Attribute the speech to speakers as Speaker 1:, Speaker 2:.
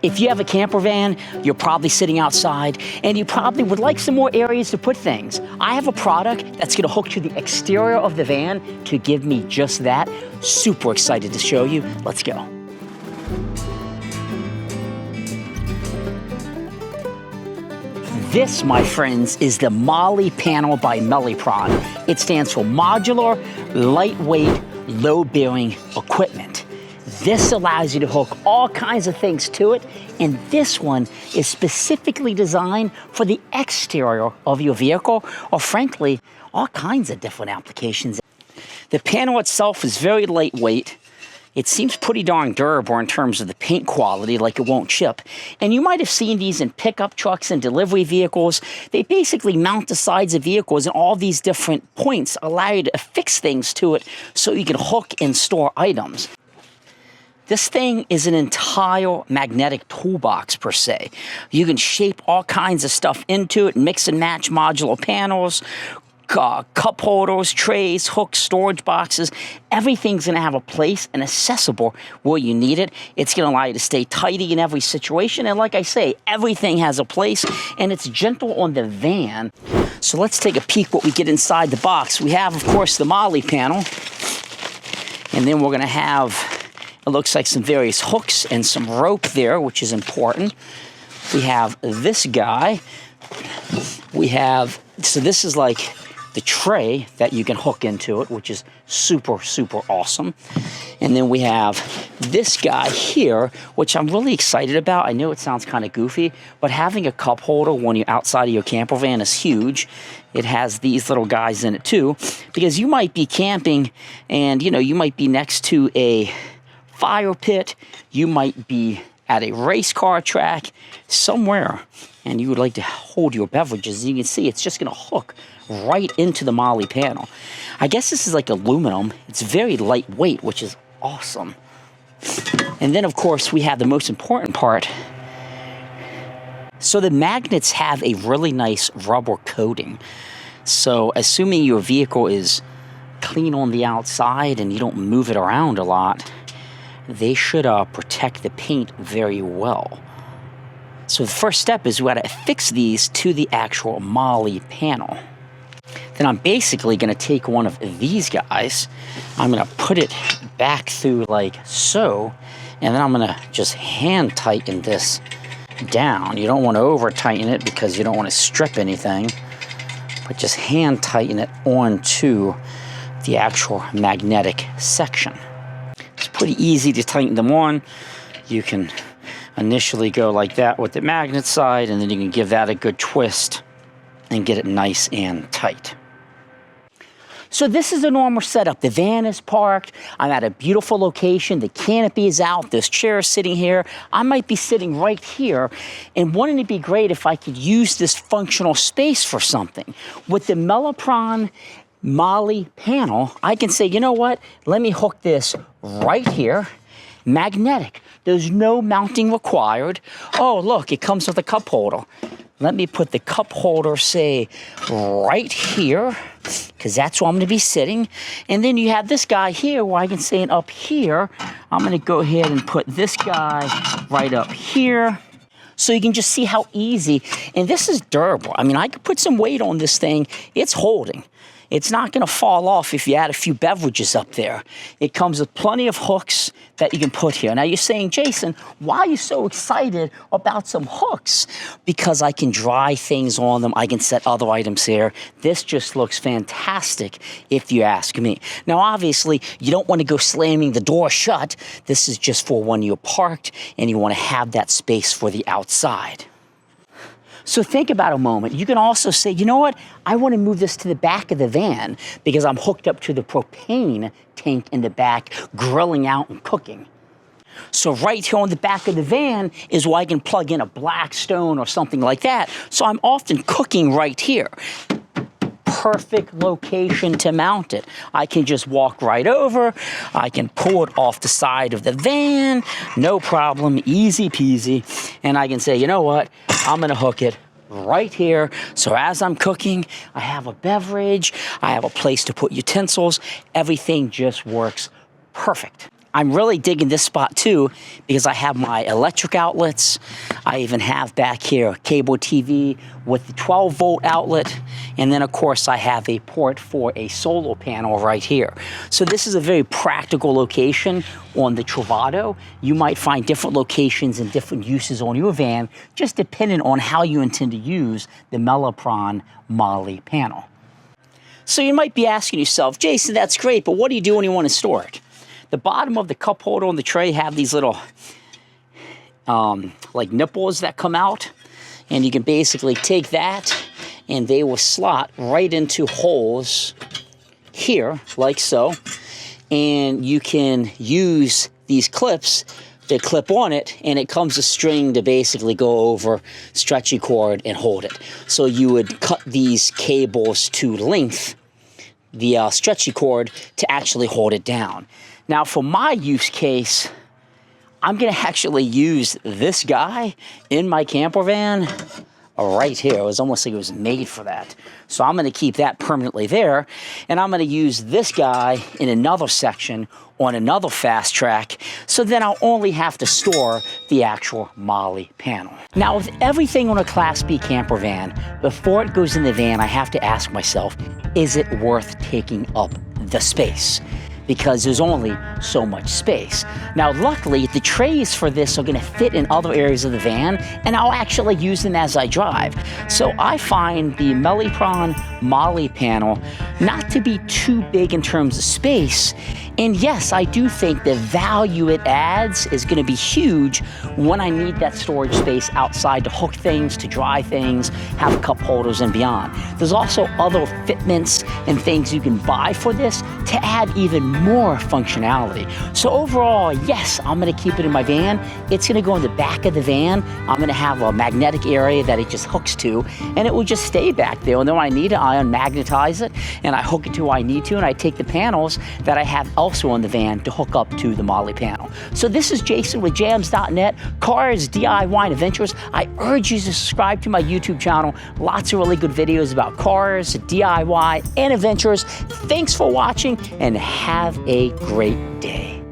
Speaker 1: If you have a camper van, you're probably sitting outside and you probably would like some more areas to put things. I have a product that's gonna hook to the exterior of the van to give me just that. Super excited to show you. Let's go. This, my friends, is the MOLLE panel by MELIPRON. It stands for Modular, Lightweight, Load-Bearing Equipment. This allows you to hook all kinds of things to it, and this one is specifically designed for the exterior of your vehicle, or frankly, all kinds of different applications. The panel itself is very lightweight. It seems pretty darn durable in terms of the paint quality, like it won't chip. And you might have seen these in pickup trucks and delivery vehicles. They basically mount the sides of vehicles, and all these different points allow you to affix things to it so you can hook and store items. This thing is an entire magnetic toolbox per se. You can shape all kinds of stuff into it, mix and match modular panels, cup holders, trays, hooks, storage boxes. Everything's gonna have a place and accessible where you need it. It's gonna allow you to stay tidy in every situation. And like I say, everything has a place and it's gentle on the van. So let's take a peek what we get inside the box. We have, of course, the MOLLE panel. And then we're gonna have, it looks like some various hooks and some rope there, which is important. We have this guy. We have, so this is like the tray that you can hook into it, which is super, super awesome. And then we have this guy here, which I'm really excited about. I know it sounds kind of goofy, but having a cup holder when you're outside of your camper van is huge. It has these little guys in it too, because you might be camping and you might be next to a fire pit, you might be at a race car track somewhere, and you would like to hold your beverages. You can see it's just gonna hook right into the MOLLE panel. I guess this is like aluminum. It's very lightweight, which is awesome. And then of course we have the most important part. So the magnets have a really nice rubber coating. So assuming your vehicle is clean on the outside and you don't move it around a lot, they should protect the paint very well. So the first step is we gotta affix these to the actual MOLLE panel. Then I'm basically gonna take one of these guys, I'm gonna put it back through like so, and then I'm gonna just hand tighten this down. You don't wanna over tighten it because you don't wanna strip anything, but just hand tighten it onto the actual magnetic section. It's pretty easy to tighten them on. You can initially go like that with the magnet side, and then you can give that a good twist and get it nice and tight. So this is a normal setup. The van is parked. I'm at a beautiful location. The canopy is out. There's chairs sitting here. I might be sitting right here. And wouldn't it be great if I could use this functional space for something? With the MELIPRON MOLLE panel, I can say, you know what? Let me hook this right here. Magnetic. There's no mounting required. Oh, look, it comes with a cup holder. Let me put the cup holder, say, right here, because that's where I'm going to be sitting. And then you have this guy here where I can say up here, I'm going to go ahead and put this guy right up here. So you can just see how easy, and this is durable. I mean, I could put some weight on this thing. It's holding. It's not going to fall off if you add a few beverages up there. It comes with plenty of hooks that you can put here. Now you're saying, Jason, why are you so excited about some hooks? Because I can dry things on them. I can set other items here. This just looks fantastic if you ask me. Now, obviously, you don't want to go slamming the door shut. This is just for when you're parked and you want to have that space for the outside. So think about a moment. You can also say, you know what? I want to move this to the back of the van because I'm hooked up to the propane tank in the back, grilling out and cooking. So right here on the back of the van is where I can plug in a Blackstone or something like that. So I'm often cooking right here. Perfect location to mount it. I can just walk right over. I can pull it off the side of the van. No problem, easy peasy. And I can say, you know what? I'm gonna hook it right here. So as I'm cooking, I have a beverage, I have a place to put utensils. Everything just works perfect. I'm really digging this spot too because I have my electric outlets. I even have back here a cable TV with the 12-volt outlet. And then, of course, I have a port for a solar panel right here. So this is a very practical location on the Travado. You might find different locations and different uses on your van, just depending on how you intend to use the MELIPRON MOLLE panel. So you might be asking yourself, Jason, that's great, but what do you do when you want to store it? The bottom of the cup holder on the tray have these little like nipples that come out, and you can basically take that and they will slot right into holes here like so, and you can use these clips to clip on it, and it comes a string to basically go over stretchy cord and hold it. So you would cut these cables to length, the stretchy cord, to actually hold it down. Now for my use case, I'm gonna actually use this guy in my camper van right here. It was almost like it was made for that. So I'm gonna keep that permanently there, and I'm gonna use this guy in another section on another fast track, so then I'll only have to store the actual MOLLE panel. Now with everything on a Class B camper van, before it goes in the van, I have to ask myself, is it worth taking up the space? Because there's only so much space. Now, luckily, the trays for this are gonna fit in other areas of the van, and I'll actually use them as I drive. So I find the MELIPRON MOLLE panel not to be too big in terms of space. And yes, I do think the value it adds is gonna be huge when I need that storage space outside to hook things, to dry things, have cup holders and beyond. There's also other fitments and things you can buy for this to add even more functionality. So overall, yes, I'm gonna keep it in my van. It's gonna go in the back of the van. I'm gonna have a magnetic area that it just hooks to, and it will just stay back there. And then when I need it, I unmagnetize it, and I hook it to where I need to, and I take the panels that I have also on the van to hook up to the MOLLE panel. So this is Jason with jamzDOTnet, Cars, DIY, and Adventures. I urge you to subscribe to my YouTube channel. Lots of really good videos about cars, DIY, and adventures. Thanks for watching, and have a great day.